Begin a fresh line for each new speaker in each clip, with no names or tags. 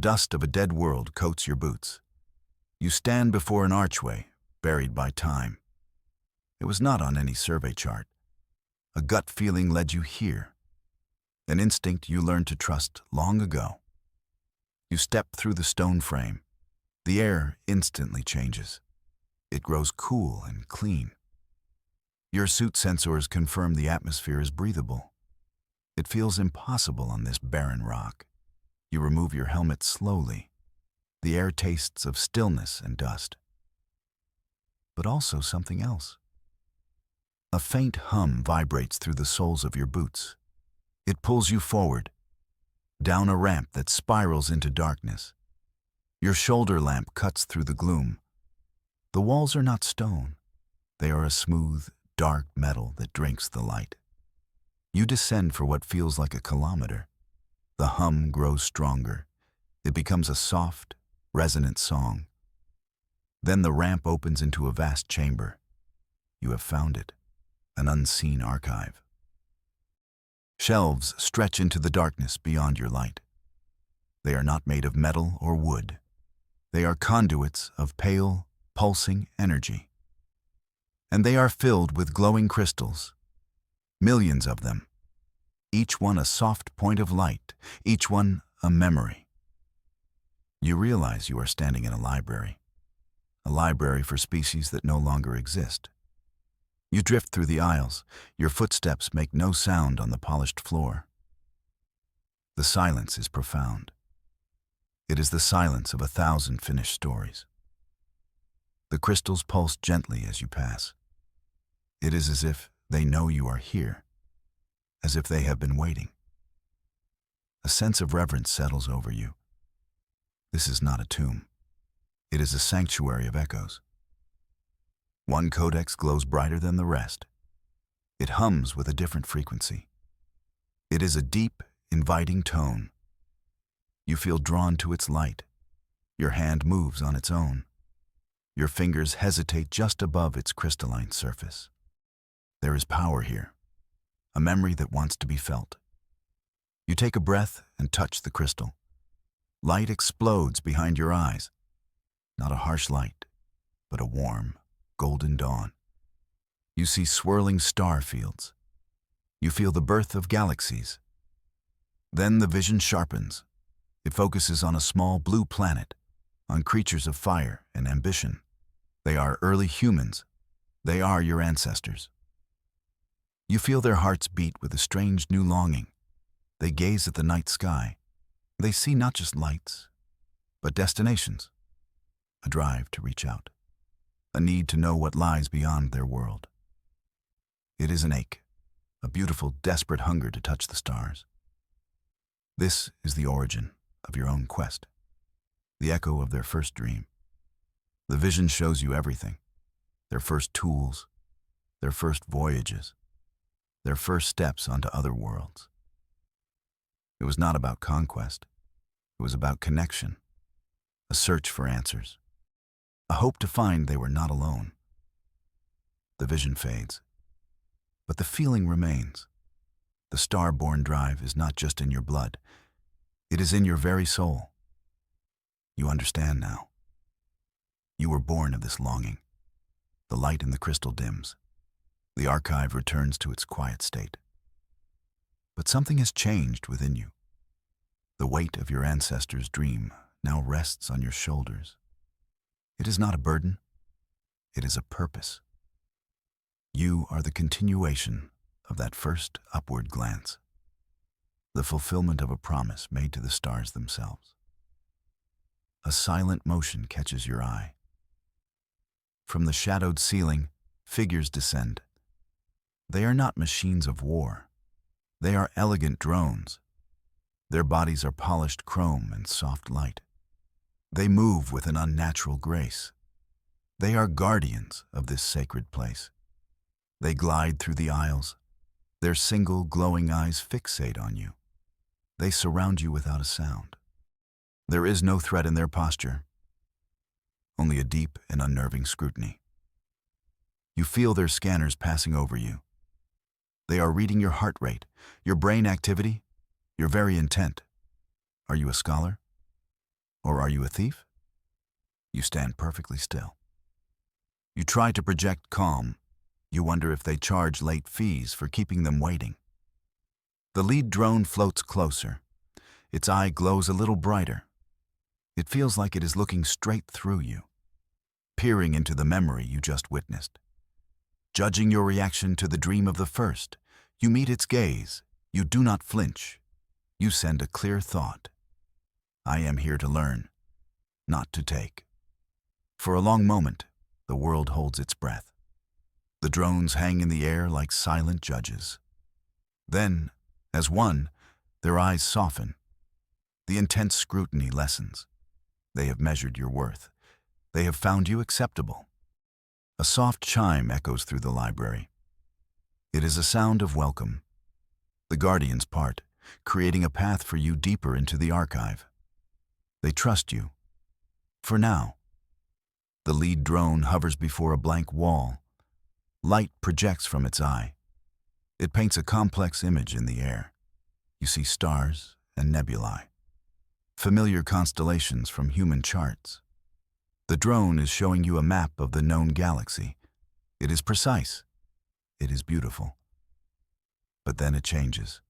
dust of a dead world coats your boots. You stand before an archway, buried by time. It was not on any survey chart. A gut feeling led you here. An instinct you learned to trust long ago. You step through the stone frame. The air instantly changes. It grows cool and clean. Your suit sensors confirm the atmosphere is breathable. It feels impossible on this barren rock. You remove your helmet slowly. The air tastes of stillness and dust. But also something else. A faint hum vibrates through the soles of your boots. It pulls you forward, down a ramp that spirals into darkness. Your shoulder lamp cuts through the gloom. The walls are not stone. They are a smooth, dark metal that drinks the light. You descend for what feels like a kilometer. The hum grows stronger. It becomes a soft, resonant song. Then the ramp opens into a vast chamber. You have found it, an unseen archive. Shelves stretch into the darkness beyond your light. They are not made of metal or wood. They are conduits of pale, pulsing energy. And they are filled with glowing crystals, millions of them, each one a soft point of light, each one a memory. You realize you are standing in a library for species that no longer exist. You drift through the aisles. Your footsteps make no sound on the polished floor. The silence is profound. It is the silence of 1,000 finished stories. The crystals pulse gently as you pass. It is as if they know you are here, as if they have been waiting. A sense of reverence settles over you. This is not a tomb. It is a sanctuary of echoes. One codex glows brighter than the rest. It hums with a different frequency. It is a deep, inviting tone. You feel drawn to its light. Your hand moves on its own. Your fingers hesitate just above its crystalline surface. There is power here, a memory that wants to be felt. You take a breath and touch the crystal. Light explodes behind your eyes. Not a harsh light, but a warm, golden dawn. You see swirling star fields. You feel the birth of galaxies. Then the vision sharpens. It focuses on a small blue planet, on creatures of fire and ambition. They are early humans. They are your ancestors. You feel their hearts beat with a strange new longing. They gaze at the night sky. They see not just lights, but destinations. A drive to reach out. A need to know what lies beyond their world. It is an ache, a beautiful, desperate hunger to touch the stars. This is the origin of your own quest, the echo of their first dream. The vision shows you everything, their first tools, their first voyages, their first steps onto other worlds. It was not about conquest. It was about connection, a search for answers, a hope to find they were not alone. The vision fades, but the feeling remains. The star-born drive is not just in your blood. It is in your very soul. You understand now. You were born of this longing. The light in the crystal dims. The archive returns to its quiet state. But something has changed within you. The weight of your ancestors' dream now rests on your shoulders. It is not a burden. It is a purpose. You are the continuation of that first upward glance, the fulfillment of a promise made to the stars themselves. A silent motion catches your eye. From the shadowed ceiling, figures descend. They are not machines of war. They are elegant drones. Their bodies are polished chrome and soft light. They move with an unnatural grace. They are guardians of this sacred place. They glide through the aisles. Their single glowing eyes fixate on you. They surround you without a sound. There is no threat in their posture, only a deep and unnerving scrutiny. You feel their scanners passing over you. They are reading your heart rate, your brain activity, your very intent. Are you a scholar? Or are you a thief? You stand perfectly still. You try to project calm. You wonder if they charge late fees for keeping them waiting. The lead drone floats closer. Its eye glows a little brighter. It feels like it is looking straight through you, peering into the memory you just witnessed. Judging your reaction to the dream of the first, you meet its gaze. You do not flinch. You send a clear thought. I am here to learn, not to take. For a long moment, the world holds its breath. The drones hang in the air like silent judges. Then, as one, their eyes soften. The intense scrutiny lessens. They have measured your worth. They have found you acceptable. A soft chime echoes through the library. It is a sound of welcome. The guardians part, creating a path for you deeper into the archive. They trust you. For now. The lead drone hovers before a blank wall. Light projects from its eye. It paints a complex image in the air. You see stars and nebulae, familiar constellations from human charts. The drone is showing you a map of the known galaxy. It is precise. It is beautiful. But then it changes.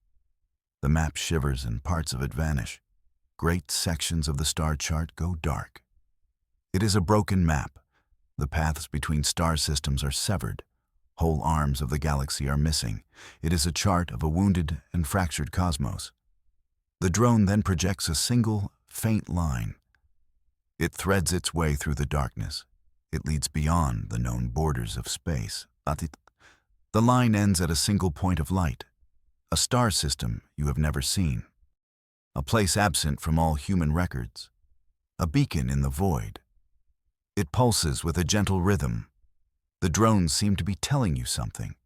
The map shivers and parts of it vanish. Great sections of the star chart go dark. It is a broken map. The paths between star systems are severed. Whole arms of the galaxy are missing. It is a chart of a wounded and fractured cosmos. The drone then projects a single, faint line. It threads its way through the darkness. It leads beyond the known borders of space. The line ends at a single point of light, a star system you have never seen, a place absent from all human records, a beacon in the void. It pulses with a gentle rhythm. The drones seem to be telling you something.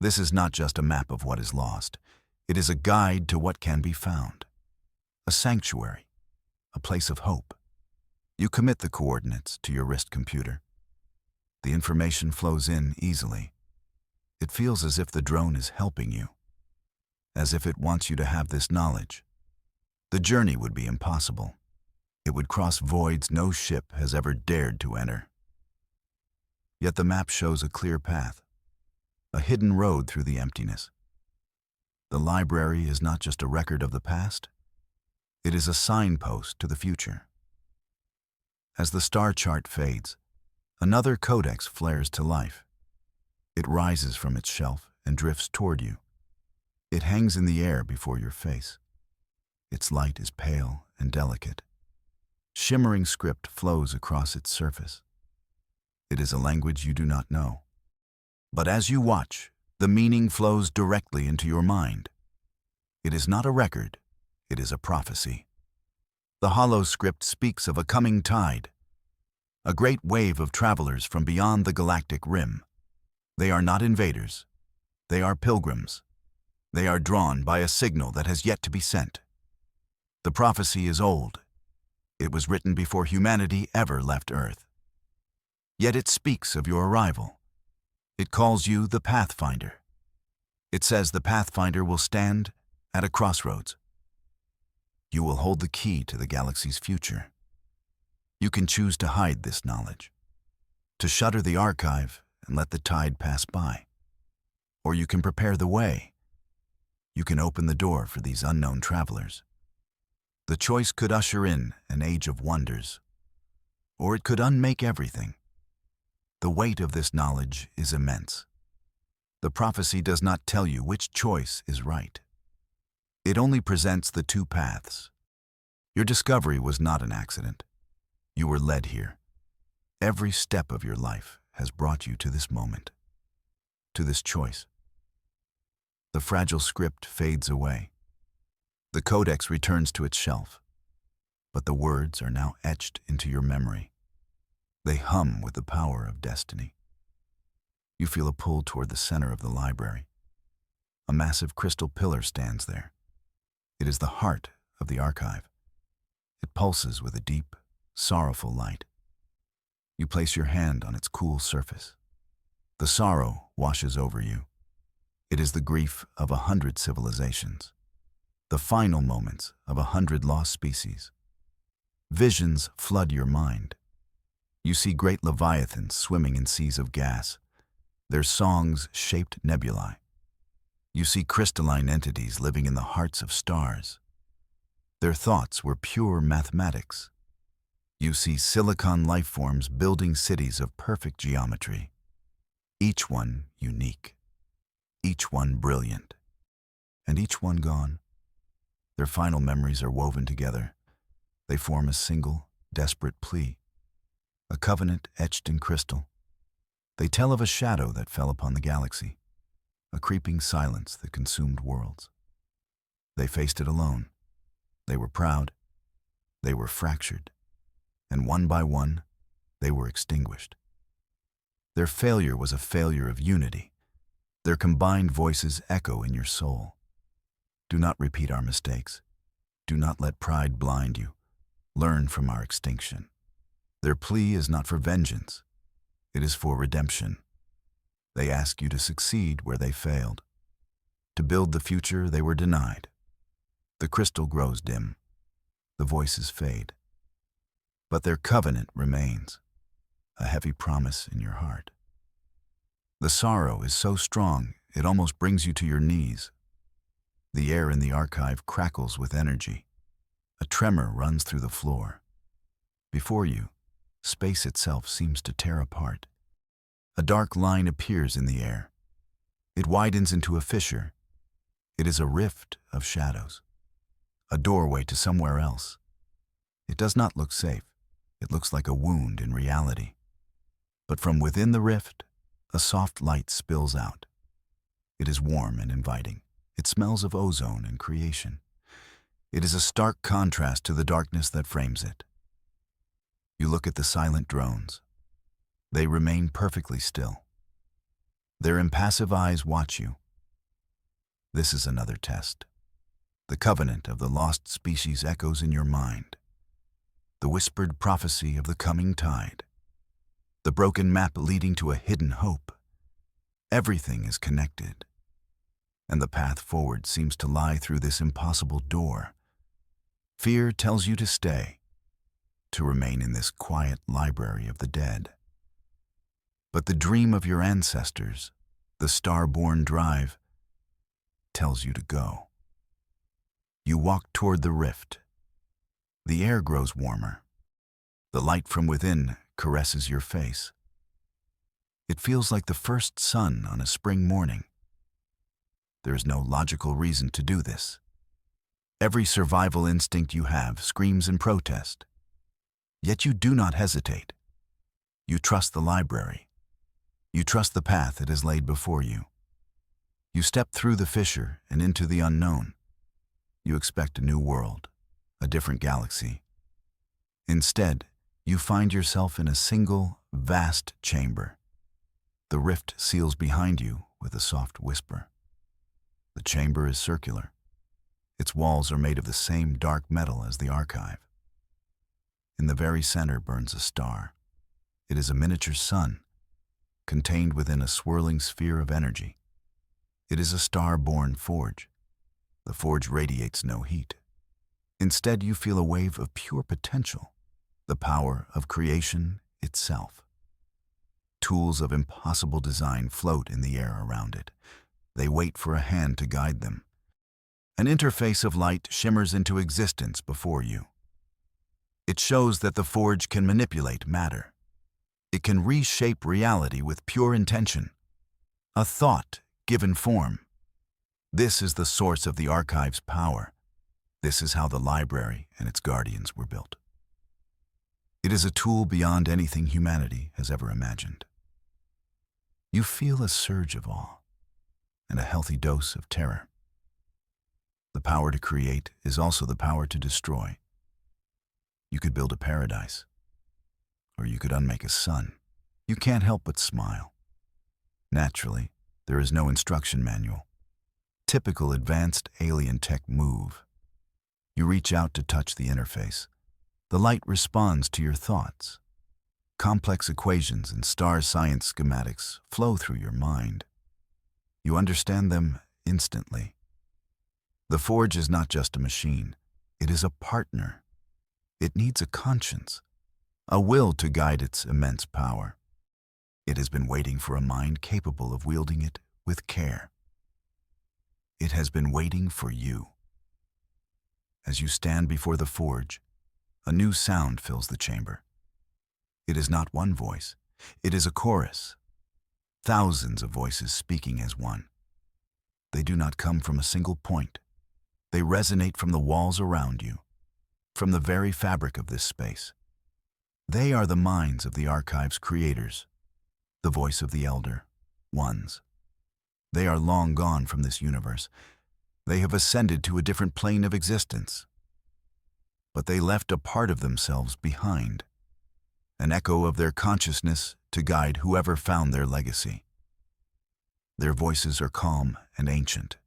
This is not just a map of what is lost. It is a guide to what can be found. A sanctuary, a place of hope. You commit the coordinates to your wrist computer. The information flows in easily. It feels as if the drone is helping you, as if it wants you to have this knowledge. The journey would be impossible. It would cross voids no ship has ever dared to enter. Yet the map shows a clear path, a hidden road through the emptiness. The library is not just a record of the past, it is a signpost to the future. As the star chart fades, another codex flares to life. It rises from its shelf and drifts toward you. It hangs in the air before your face. Its light is pale and delicate. Shimmering script flows across its surface. It is a language you do not know. But as you watch, the meaning flows directly into your mind. It is not a record, it is a prophecy. The hollow script speaks of a coming tide, a great wave of travelers from beyond the galactic rim. They are not invaders. They are pilgrims. They are drawn by a signal that has yet to be sent. The prophecy is old. It was written before humanity ever left Earth. Yet it speaks of your arrival. It calls you the Pathfinder. It says the Pathfinder will stand at a crossroads. You will hold the key to the galaxy's future. You can choose to hide this knowledge, to shutter the archive and let the tide pass by. Or you can prepare the way. You can open the door for these unknown travelers. The choice could usher in an age of wonders, or it could unmake everything. The weight of this knowledge is immense. The prophecy does not tell you which choice is right. It only presents the two paths. Your discovery was not an accident. You were led here. Every step of your life has brought you to this moment, to this choice. The fragile script fades away. The codex returns to its shelf, but the words are now etched into your memory. They hum with the power of destiny. You feel a pull toward the center of the library. A massive crystal pillar stands there. It is the heart of the archive. It pulses with a deep, sorrowful light. You place your hand on its cool surface. The sorrow washes over you. It is the grief of 100 civilizations, the final moments of 100 lost species. Visions flood your mind. You see great leviathans swimming in seas of gas, their songs shaped nebulae. You see crystalline entities living in the hearts of stars. Their thoughts were pure mathematics. You see silicon life forms building cities of perfect geometry, each one unique, each one brilliant, and each one gone. Their final memories are woven together. They form a single, desperate plea, a covenant etched in crystal. They tell of a shadow that fell upon the galaxy, a creeping silence that consumed worlds. They faced it alone. They were proud. They were fractured. And one by one, they were extinguished. Their failure was a failure of unity. Their combined voices echo in your soul. Do not repeat our mistakes. Do not let pride blind you. Learn from our extinction. Their plea is not for vengeance. It is for redemption. They ask you to succeed where they failed, to build the future they were denied. The crystal grows dim. The voices fade. But their covenant remains, a heavy promise in your heart. The sorrow is so strong, it almost brings you to your knees. The air in the archive crackles with energy. A tremor runs through the floor. Before you, space itself seems to tear apart. A dark line appears in the air. It widens into a fissure. It is a rift of shadows, a doorway to somewhere else. It does not look safe. It looks like a wound in reality. But from within the rift, a soft light spills out. It is warm and inviting. It smells of ozone and creation. It is a stark contrast to the darkness that frames it. You look at the silent drones. They remain perfectly still. Their impassive eyes watch you. This is another test. The covenant of the lost species echoes in your mind. The whispered prophecy of the coming tide. The broken map leading to a hidden hope. Everything is connected. And the path forward seems to lie through this impossible door. Fear tells you to stay, to remain in this quiet library of the dead. But the dream of your ancestors, the star-born drive, tells you to go. You walk toward the rift. The air grows warmer. The light from within caresses your face. It feels like the first sun on a spring morning. There is no logical reason to do this. Every survival instinct you have screams in protest. Yet you do not hesitate. You trust the library. You trust the path it has laid before you. You step through the fissure and into the unknown. You expect a new world, a different galaxy. Instead, you find yourself in a single, vast chamber. The rift seals behind you with a soft whisper. The chamber is circular. Its walls are made of the same dark metal as the archive. In the very center burns a star. It is a miniature sun, contained within a swirling sphere of energy. It is a star-born forge. The forge radiates no heat. Instead, you feel a wave of pure potential, the power of creation itself. Tools of impossible design float in the air around it. They wait for a hand to guide them. An interface of light shimmers into existence before you. It shows that the forge can manipulate matter. It can reshape reality with pure intention. A thought given form. This is the source of the archive's power. This is how the library and its guardians were built. It is a tool beyond anything humanity has ever imagined. You feel a surge of awe and a healthy dose of terror. The power to create is also the power to destroy. You could build a paradise, or you could unmake a sun. You can't help but smile. Naturally, there is no instruction manual. Typical advanced alien tech move. You reach out to touch the interface. The light responds to your thoughts. Complex equations and star science schematics flow through your mind. You understand them instantly. The forge is not just a machine. It is a partner. It needs a conscience, a will to guide its immense power. It has been waiting for a mind capable of wielding it with care. It has been waiting for you. As you stand before the forge, a new sound fills the chamber. It is not one voice, it is a chorus. Thousands of voices speaking as one. They do not come from a single point. They resonate from the walls around you, from the very fabric of this space. They are the minds of the archive's creators, the voice of the elder ones. They are long gone from this universe. They have ascended to a different plane of existence. But they left a part of themselves behind, an echo of their consciousness to guide whoever found their legacy. Their voices are calm and ancient.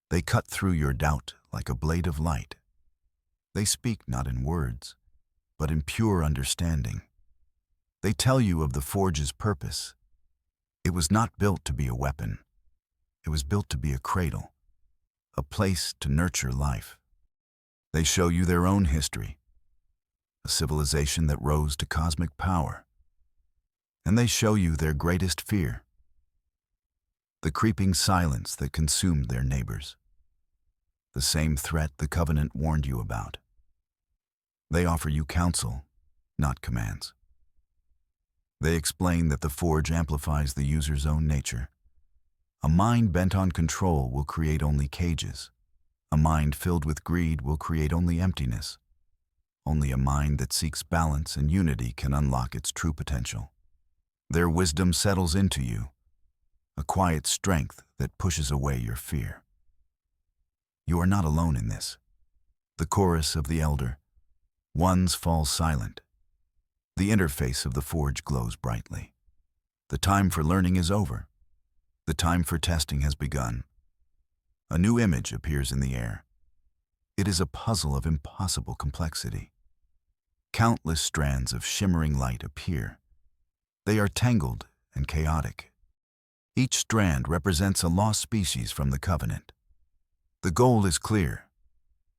They cut through your doubt like a blade of light. They speak not in words, but in pure understanding. They tell you of the forge's purpose. It was not built to be a weapon. It was built to be a cradle, a place to nurture life. They show you their own history, a civilization that rose to cosmic power. And they show you their greatest fear, the creeping silence that consumed their neighbors, the same threat the Covenant warned you about. They offer you counsel, not commands. They explain that the forge amplifies the user's own nature. A mind bent on control will create only cages. A mind filled with greed will create only emptiness. Only a mind that seeks balance and unity can unlock its true potential. Their wisdom settles into you, a quiet strength that pushes away your fear. You are not alone in this. The chorus of the elder ones falls silent. The interface of the forge glows brightly. The time for learning is over. The time for testing has begun. A new image appears in the air. It is a puzzle of impossible complexity. Countless strands of shimmering light appear. They are tangled and chaotic. Each strand represents a lost species from the Covenant. The goal is clear.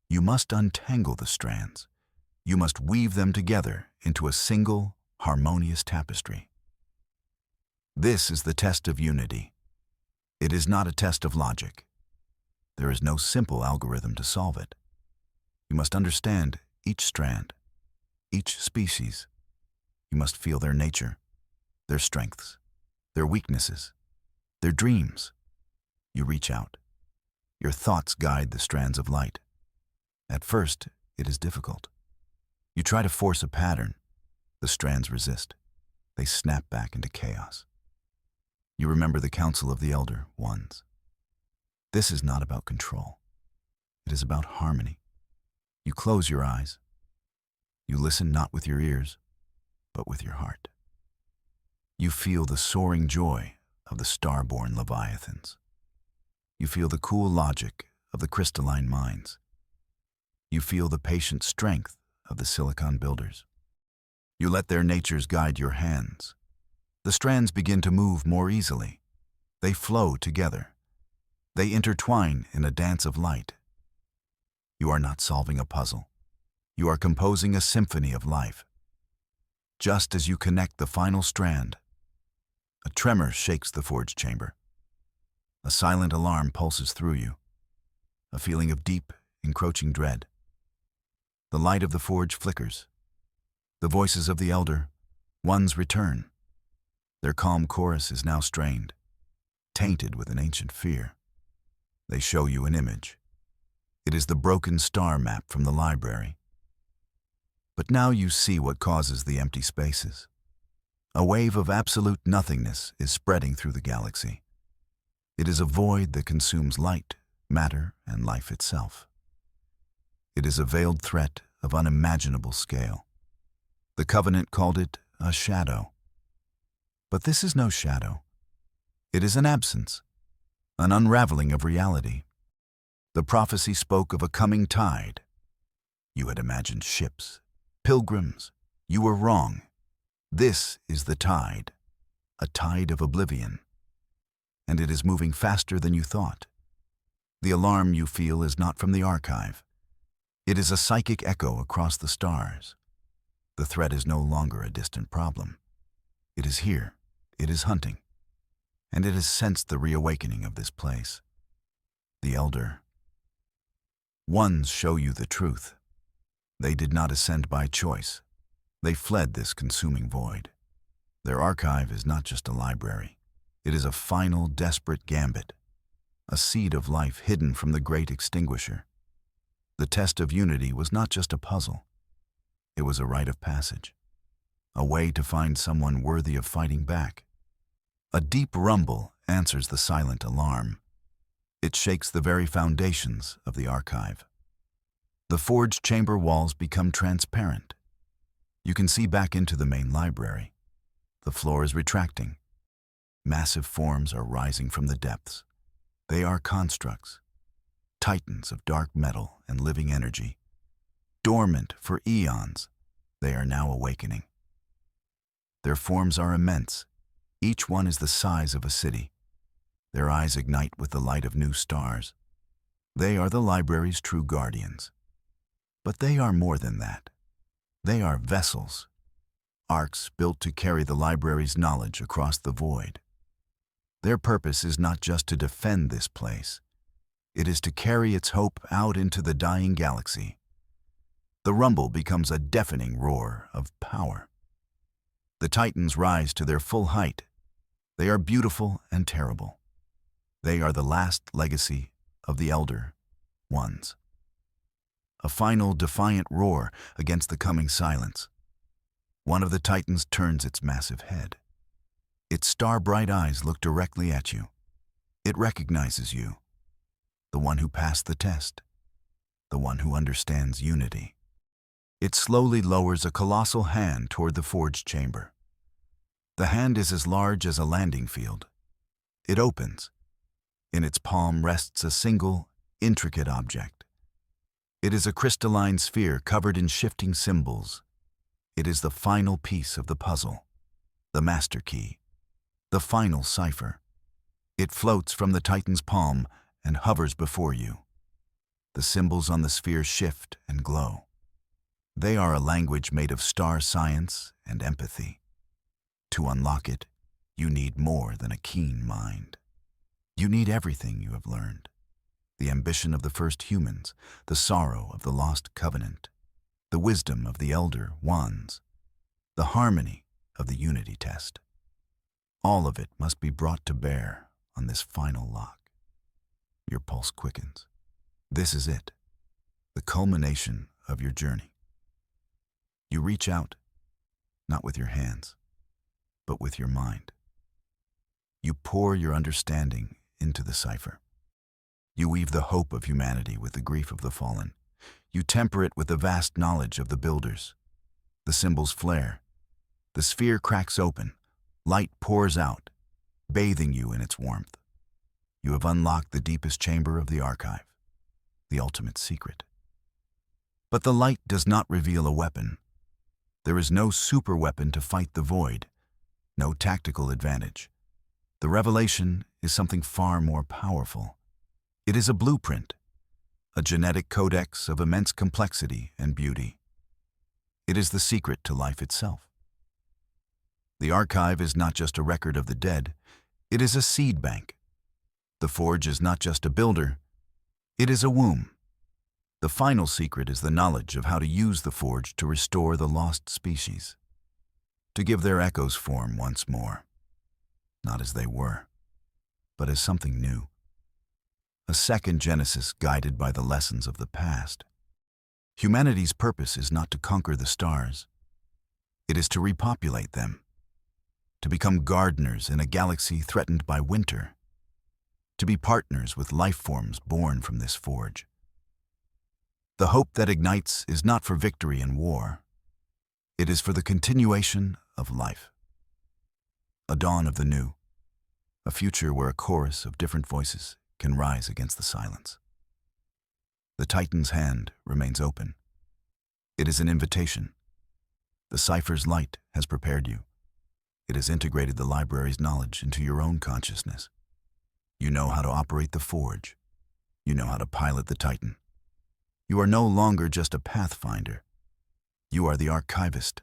You must untangle the strands. You must weave them together into a single, harmonious tapestry. This is the test of unity. It is not a test of logic. There is no simple algorithm to solve it. You must understand each strand, each species. You must feel their nature, their strengths, their weaknesses, their dreams. You reach out. Your thoughts guide the strands of light. At first, it is difficult. You try to force a pattern. The strands resist. They snap back into chaos. You remember the counsel of the elder ones. This is not about control. It is about harmony. You close your eyes. You listen not with your ears, but with your heart. You feel the soaring joy of the star-born leviathans. You feel the cool logic of the crystalline minds. You feel the patient strength of the silicon builders. You let their natures guide your hands. The strands begin to move more easily. They flow together. They intertwine in a dance of light. You are not solving a puzzle. You are composing a symphony of life. Just as you connect the final strand, a tremor shakes the forge chamber. A silent alarm pulses through you, a feeling of deep, encroaching dread. The light of the forge flickers. The voices of the elder ones return. Their calm chorus is now strained, tainted with an ancient fear. They show you an image. It is the broken star map from the library. But now you see what causes the empty spaces. A wave of absolute nothingness is spreading through the galaxy. It is a void that consumes light, matter, and life itself. It is a veiled threat of unimaginable scale. The Covenant called it a shadow. But this is no shadow. It is an absence, an unraveling of reality. The prophecy spoke of a coming tide. You had imagined ships, pilgrims. You were wrong. This is the tide, a tide of oblivion. And it is moving faster than you thought. The alarm you feel is not from the archive. It is a psychic echo across the stars. The threat is no longer a distant problem. It is here, it is hunting, and it has sensed the reawakening of this place. The Elder Ones show you the truth. They did not ascend by choice. They fled this consuming void. Their archive is not just a library. It is a final, desperate gambit, a seed of life hidden from the great extinguisher. The test of unity was not just a puzzle. It was a rite of passage, a way to find someone worthy of fighting back. A deep rumble answers the silent alarm. It shakes the very foundations of the archive. The forged chamber walls become transparent. You can see back into the main library. The floor is retracting. Massive forms are rising from the depths. They are constructs, titans of dark metal and living energy. Dormant for eons, they are now awakening. Their forms are immense. Each one is the size of a city. Their eyes ignite with the light of new stars. They are the library's true guardians. But they are more than that. They are vessels, arcs built to carry the library's knowledge across the void. Their purpose is not just to defend this place. It is to carry its hope out into the dying galaxy. The rumble becomes a deafening roar of power. The titans rise to their full height. They are beautiful and terrible. They are the last legacy of the Elder Ones. A final defiant roar against the coming silence. One of the titans turns its massive head. Its star-bright eyes look directly at you. It recognizes you, the one who passed the test, the one who understands unity. It slowly lowers a colossal hand toward the forged chamber. The hand is as large as a landing field. It opens. In its palm rests a single, intricate object. It is a crystalline sphere covered in shifting symbols. It is the final piece of the puzzle, the master key, the final cipher. It floats from the Titan's palm and hovers before you. The symbols on the sphere shift and glow. They are a language made of star science and empathy. To unlock it, you need more than a keen mind. You need everything you have learned. The ambition of the first humans, the sorrow of the lost covenant, the wisdom of the Elder Ones, the harmony of the unity test. All of it must be brought to bear on this final lock. Your pulse quickens. This is it, the culmination of your journey. You reach out, not with your hands, but with your mind. You pour your understanding into the cipher. You weave the hope of humanity with the grief of the fallen. You temper it with the vast knowledge of the builders. The symbols flare. The sphere cracks open. Light pours out, bathing you in its warmth. You have unlocked the deepest chamber of the archive, the ultimate secret. But the light does not reveal a weapon. There is no super weapon to fight the void, no tactical advantage. The revelation is something far more powerful. It is a blueprint, a genetic codex of immense complexity and beauty. It is the secret to life itself. The archive is not just a record of the dead, it is a seed bank. The forge is not just a builder, it is a womb. The final secret is the knowledge of how to use the forge to restore the lost species, to give their echoes form once more, not as they were, but as something new. A second Genesis guided by the lessons of the past. Humanity's purpose is not to conquer the stars. It is to repopulate them, to become gardeners in a galaxy threatened by winter, to be partners with life forms born from this forge. The hope that ignites is not for victory in war. It is for the continuation of life. A dawn of the new, a future where a chorus of different voices can rise against the silence. The Titan's hand remains open. It is an invitation. The cipher's light has prepared you. It has integrated the library's knowledge into your own consciousness. You know how to operate the forge. You know how to pilot the Titan. You are no longer just a pathfinder. You are the archivist,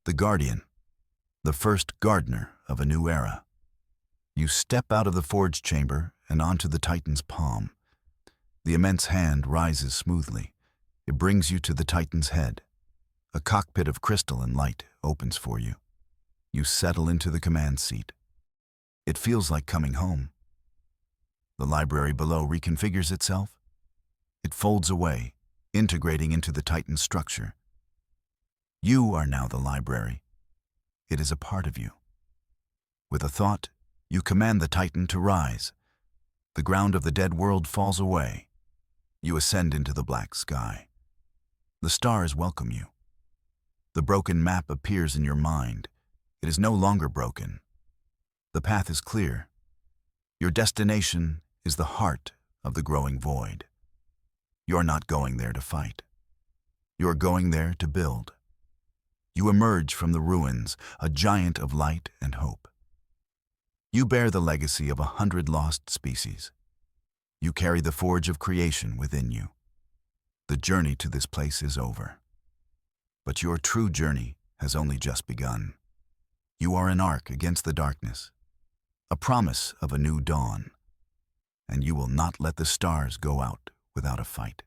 the guardian, the first gardener of a new era. You step out of the forge chamber and onto the Titan's palm. The immense hand rises smoothly. It brings you to the Titan's head. A cockpit of crystal and light opens for you. You settle into the command seat. It feels like coming home. The library below reconfigures itself. It folds away, integrating into the Titan's structure. You are now the library. It is a part of you. With a thought, you command the Titan to rise. The ground of the dead world falls away. You ascend into the black sky. The stars welcome you. The broken map appears in your mind. It is no longer broken. The path is clear. Your destination is the heart of the growing void. You're not going there to fight. You're going there to build. You emerge from the ruins, a giant of light and hope. You bear the legacy of 100 lost species. You carry the forge of creation within you. The journey to this place is over. But your true journey has only just begun. You are an arc against the darkness, a promise of a new dawn, and you will not let the stars go out without a fight.